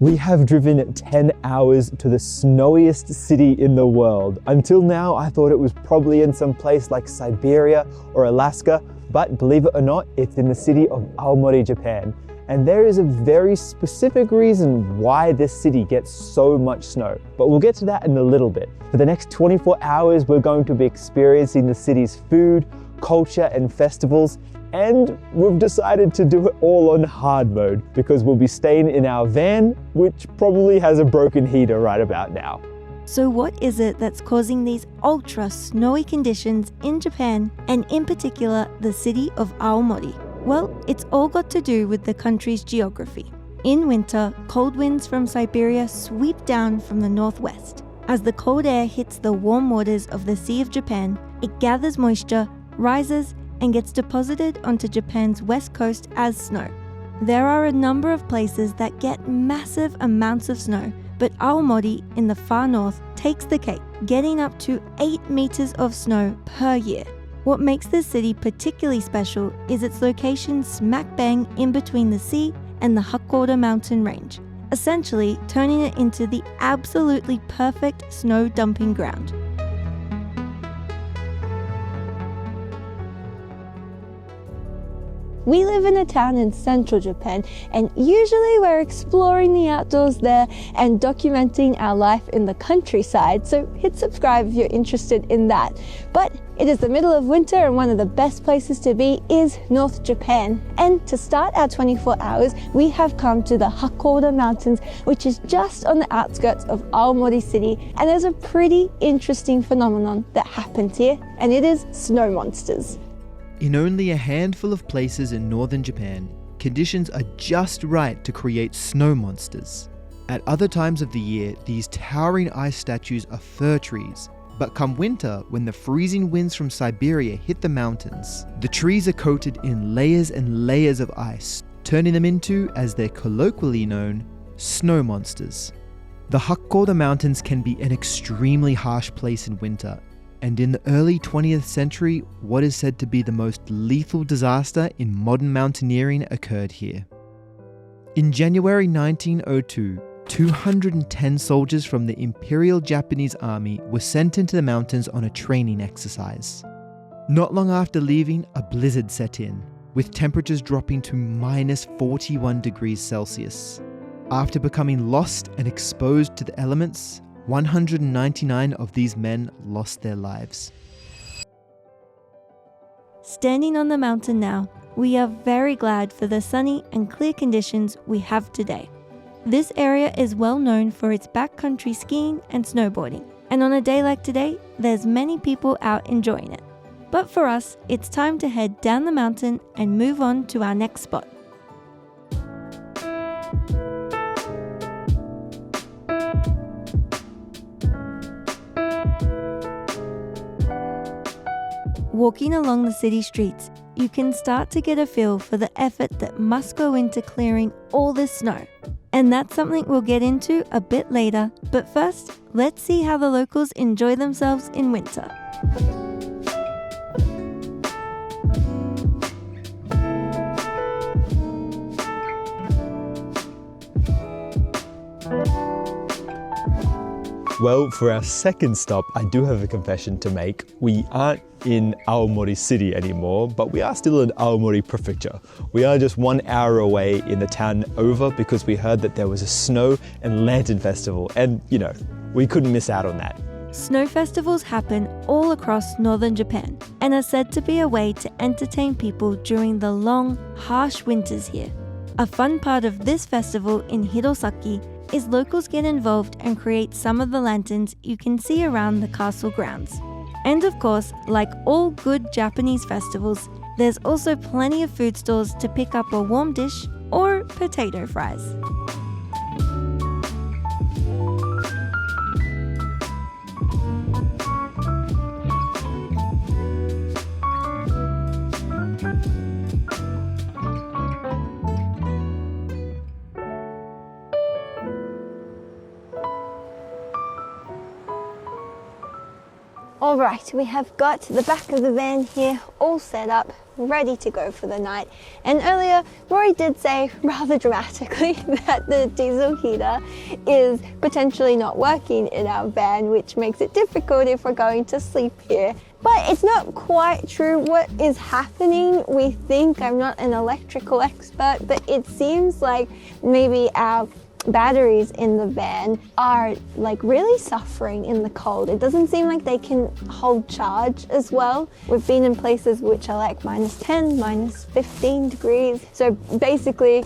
We have driven 10 hours to the snowiest city in the world. Until now, I thought it was probably in some place like Siberia or Alaska, but believe it or not, it's in the city of Aomori, Japan. And there is a very specific reason why this city gets so much snow, but we'll get to that in a little bit. For the next 24 hours, we're going to be experiencing the city's food, culture, and festivals. And we've decided to do it all on hard mode because we'll be staying in our van, which probably has a broken heater right about now. So what is it that's causing these ultra snowy conditions in Japan, and in particular the city of Aomori? Well, it's all got to do with the country's geography. In winter, cold winds from Siberia sweep down from the northwest. As the cold air hits the warm waters of the Sea of Japan, it gathers moisture, rises, and gets deposited onto Japan's west coast as snow. There are a number of places that get massive amounts of snow, but Aomori in the far north takes the cake, getting up to 8 meters of snow per year. What makes this city particularly special is its location smack bang in between the sea and the Hakkōda mountain range, essentially turning it into the absolutely perfect snow dumping ground. We live in a town in central Japan, and usually we're exploring the outdoors there and documenting our life in the countryside, so hit subscribe if you're interested in that. But it is the middle of winter, and one of the best places to be is North Japan. And to start our 24 hours, we have come to the Hakkōda Mountains, which is just on the outskirts of Aomori City, and there's a pretty interesting phenomenon that happens here, and it is snow monsters. In only a handful of places in northern Japan, conditions are just right to create snow monsters. At other times of the year, these towering ice statues are fir trees, but come winter, when the freezing winds from Siberia hit the mountains, the trees are coated in layers and layers of ice, turning them into, as they're colloquially known, snow monsters. The Hakkōda Mountains can be an extremely harsh place in winter, and in the early 20th century, what is said to be the most lethal disaster in modern mountaineering occurred here. In January 1902, 210 soldiers from the Imperial Japanese Army were sent into the mountains on a training exercise. Not long after leaving, a blizzard set in, with temperatures dropping to minus 41 degrees Celsius. After becoming lost and exposed to the elements, 199 of these men lost their lives. Standing on the mountain now, we are very glad for the sunny and clear conditions we have today. This area is well known for its backcountry skiing and snowboarding, and on a day like today, there's many people out enjoying it. But for us, it's time to head down the mountain and move on to our next spot. Walking along the city streets, you can start to get a feel for the effort that must go into clearing all this snow. And that's something we'll get into a bit later, but first, let's see how the locals enjoy themselves in winter. Well, for our second stop, I do have a confession to make. We aren't in Aomori City anymore, but we are still in Aomori Prefecture. We are just 1 hour away in the town over because we heard that there was a snow and lantern festival, and we couldn't miss out on that. Snow festivals happen all across northern Japan and are said to be a way to entertain people during the long, harsh winters here. A fun part of this festival in Hirosaki is locals get involved and create some of the lanterns you can see around the castle grounds. And of course, like all good Japanese festivals, there's also plenty of food stalls to pick up a warm dish or potato fries. All right, we have got the back of the van here all set up, ready to go for the night. And earlier, Rory did say rather dramatically that the diesel heater is potentially not working in our van, which makes it difficult if we're going to sleep here. But it's not quite true what is happening. We think, I'm not an electrical expert, but it seems like maybe our batteries in the van are like really suffering in the cold. It doesn't seem like they can hold charge as well. We've been in places which are like -10, -15 degrees. So basically,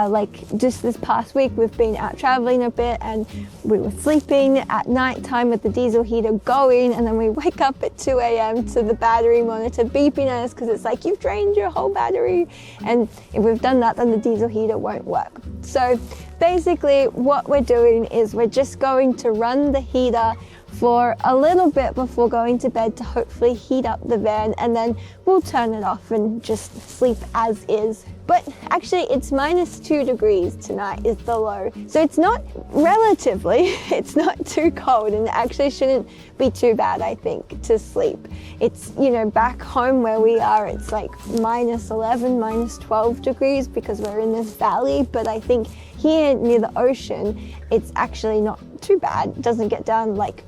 like just this past week, we've been out traveling a bit and we were sleeping at night time with the diesel heater going, and then we wake up at 2 a.m. to the battery monitor beeping at us because it's like, you've drained your whole battery. And if we've done that, then the diesel heater won't work. So basically what we're doing is we're just going to run the heater for a little bit before going to bed to hopefully heat up the van, and then we'll turn it off and just sleep as is. But actually it's -2 degrees tonight is the low. So it's not, relatively, it's not too cold, and it actually shouldn't be too bad, I think, to sleep. It's, you know, back home where we are, it's like -11, -12 degrees because we're in this valley. But I think here near the ocean, it's actually not too bad. It doesn't get down like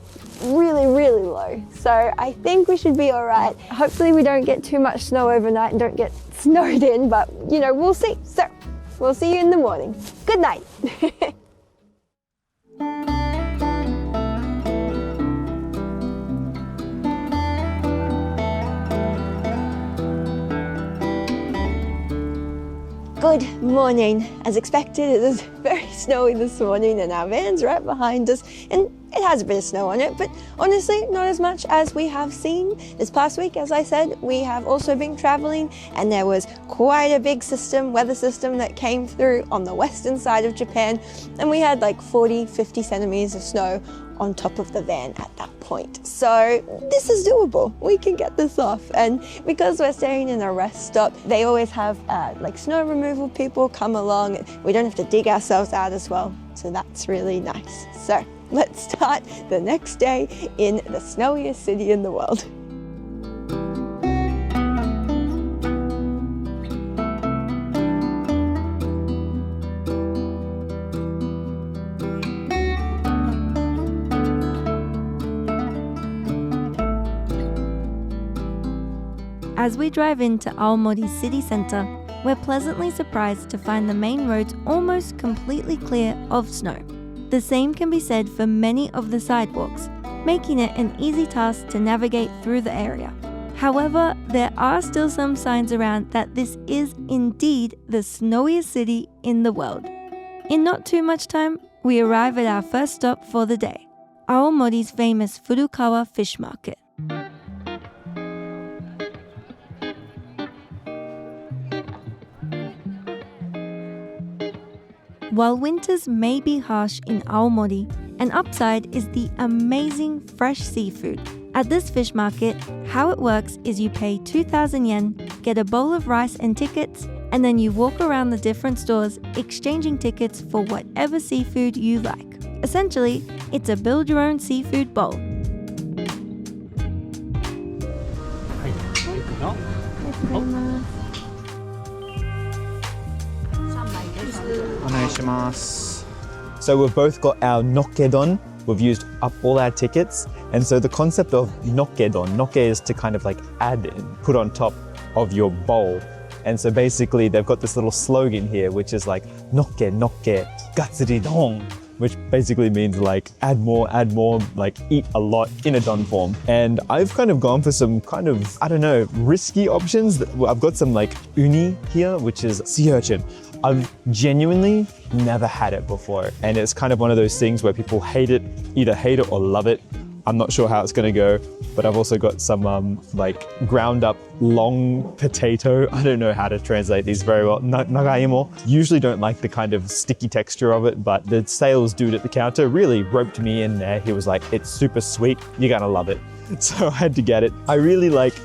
really, really low. So I think we should be all right. Hopefully we don't get too much snow overnight and don't get snowed in, but you know, we'll see. So we'll see you in the morning. Good night. Good morning. As expected, it is very snowy this morning and our van's right behind us, and it has a bit of snow on it, but honestly not as much as we have seen this past week. As I said, we have also been traveling and there was quite a big weather system that came through on the western side of Japan, and we had like 40-50 centimeters of snow on top of the van at that point. So this is doable. We can get this off. And because we're staying in a rest stop, they always have like snow removal people come along. We don't have to dig ourselves out as well. So that's really nice. So let's start the next day in the snowiest city in the world. As we drive into Aomori's city centre, we're pleasantly surprised to find the main roads almost completely clear of snow. The same can be said for many of the sidewalks, making it an easy task to navigate through the area. However, there are still some signs around that this is indeed the snowiest city in the world. In not too much time, we arrive at our first stop for the day, Aomori's famous Furukawa Fish Market. While winters may be harsh in Aomori, an upside is the amazing fresh seafood. At this fish market, how it works is you pay 2,000 yen, get a bowl of rice and tickets, and then you walk around the different stores exchanging tickets for whatever seafood you like. Essentially, it's a build your own seafood bowl. So we've both got our nokkedon. We've used up all our tickets. And so the concept of nokkedon, nokke is to kind of like add and put on top of your bowl. And so basically they've got this little slogan here, which is like nokke, nokke, gatsuri don, which basically means like add more, like eat a lot in a don form. And I've kind of gone for some kind of, I don't know, risky options. I've got some like uni here, which is sea urchin. I've genuinely never had it before. And it's kind of one of those things where people either hate it or love it. I'm not sure how it's gonna go, but I've also got some like ground up long potato. I don't know how to translate these very well. Nagaimo. Usually don't like the kind of sticky texture of it, but the sales dude at the counter really roped me in there. He was like, it's super sweet, you're gonna love it. So I had to get it. I really like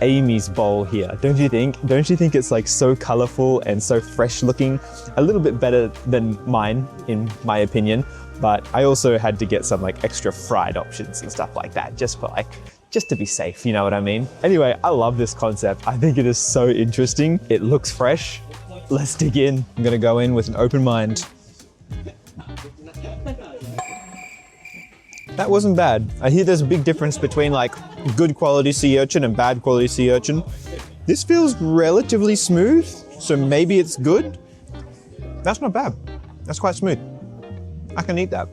Amy's bowl here, don't you think? Don't you think it's like so colorful and so fresh looking? A little bit better than mine, in my opinion. But I also had to get some like extra fried options and stuff like that, just for like just to be safe, you know what I mean? Anyway, I love this concept. I think it is so interesting. It looks fresh. Let's dig in. I'm gonna go in with an open mind. That wasn't bad. I hear there's a big difference between like good quality sea urchin and bad quality sea urchin. This feels relatively smooth, so maybe it's good. That's not bad. That's quite smooth. I can eat that.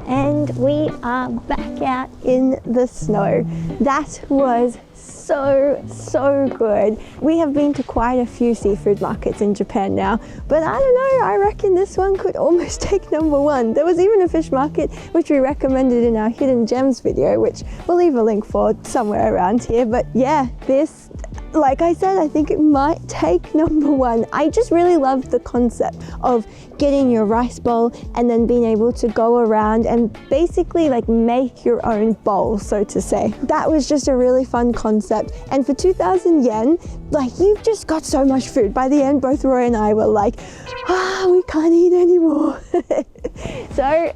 And we are back out in the snow. That was so good. We have been to quite a few seafood markets in Japan now, but I don't know, I reckon this one could almost take number one. There was even a fish market which we recommended in our Hidden Gems video, which we'll leave a link for somewhere around here. But yeah, this, like I said, I think it might take number one. I just really love the concept of getting your rice bowl and then being able to go around and basically like make your own bowl, so to say. That was just a really fun concept. And for 2,000 yen, like you've just got so much food. By the end, both Roy and I were like, we can't eat anymore. So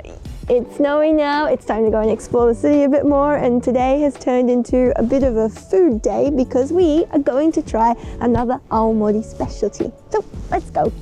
it's snowing now, it's time to go and explore the city a bit more, and today has turned into a bit of a food day because we are going to try another Aomori specialty. So let's go.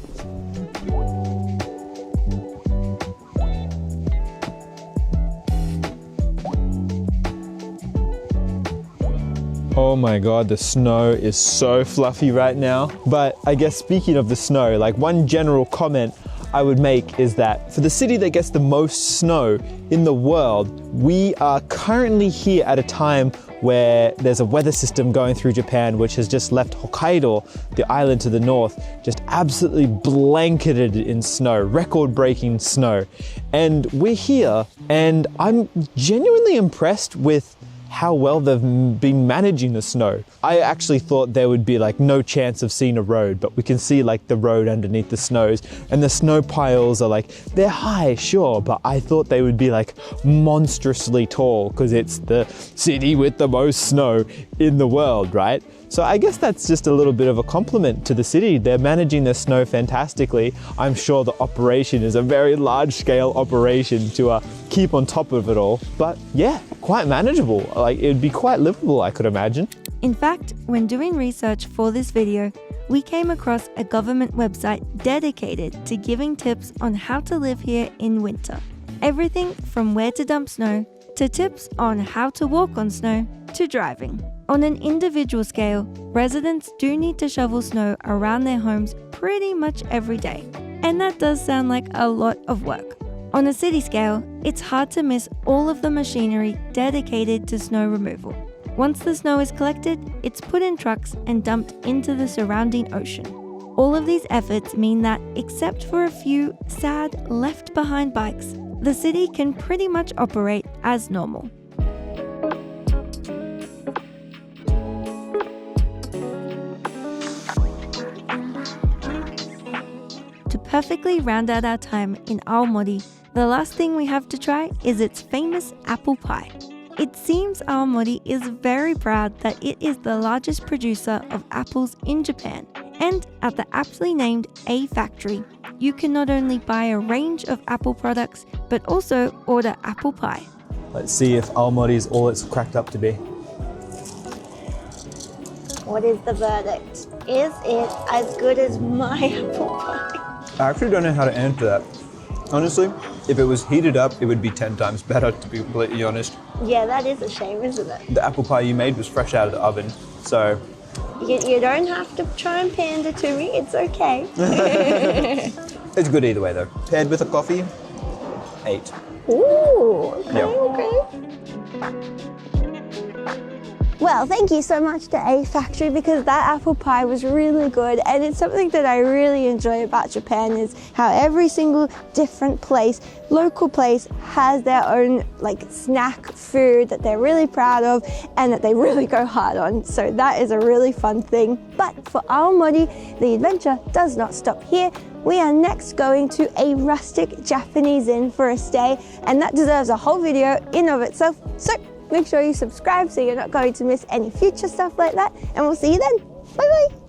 Oh my God, the snow is so fluffy right now. But I guess speaking of the snow, like one general comment I would make is that for the city that gets the most snow in the world, we are currently here at a time where there's a weather system going through Japan which has just left Hokkaido, the island to the north, just absolutely blanketed in snow, record-breaking snow. And we're here, and I'm genuinely impressed with how well they've been managing the snow. I actually thought there would be like no chance of seeing a road, but we can see like the road underneath the snows, and the snow piles are like, they're high, sure, but I thought they would be like monstrously tall because it's the city with the most snow in the world, right? So I guess that's just a little bit of a compliment to the city. They're managing their snow fantastically. I'm sure the operation is a very large scale operation to keep on top of it all. But yeah, quite manageable. Like it'd be quite livable, I could imagine. In fact, when doing research for this video, we came across a government website dedicated to giving tips on how to live here in winter. Everything from where to dump snow, to tips on how to walk on snow, to driving. On an individual scale, residents do need to shovel snow around their homes pretty much every day. And that does sound like a lot of work. On a city scale, it's hard to miss all of the machinery dedicated to snow removal. Once the snow is collected, it's put in trucks and dumped into the surrounding ocean. All of these efforts mean that, except for a few sad left-behind bikes, the city can pretty much operate as normal. To perfectly round out our time in Aomori, the last thing we have to try is its famous apple pie. It seems Aomori is very proud that it is the largest producer of apples in Japan, and at the aptly named A Factory, you can not only buy a range of apple products, but also order apple pie. Let's see if Aomori is all it's cracked up to be. What is the verdict? Is it as good as my apple pie? I actually don't know how to answer that. Honestly, if it was heated up, it would be 10 times better, to be completely honest. Yeah, that is a shame, isn't it? The apple pie you made was fresh out of the oven, so... You don't have to try and pander to me, it's okay. It's good either way though. Paired with a coffee, 8. Ooh, okay, Yeah. okay. Well, thank you so much to A Factory, because that apple pie was really good, and it's something that I really enjoy about Japan is how every single different place, local place, has their own like snack food that they're really proud of and that they really go hard on. So that is a really fun thing. But for Aomori, the adventure does not stop here. We are next going to a rustic Japanese inn for a stay, and that deserves a whole video in of itself. So make sure you subscribe so you're not going to miss any future stuff like that, and we'll see you then. Bye bye.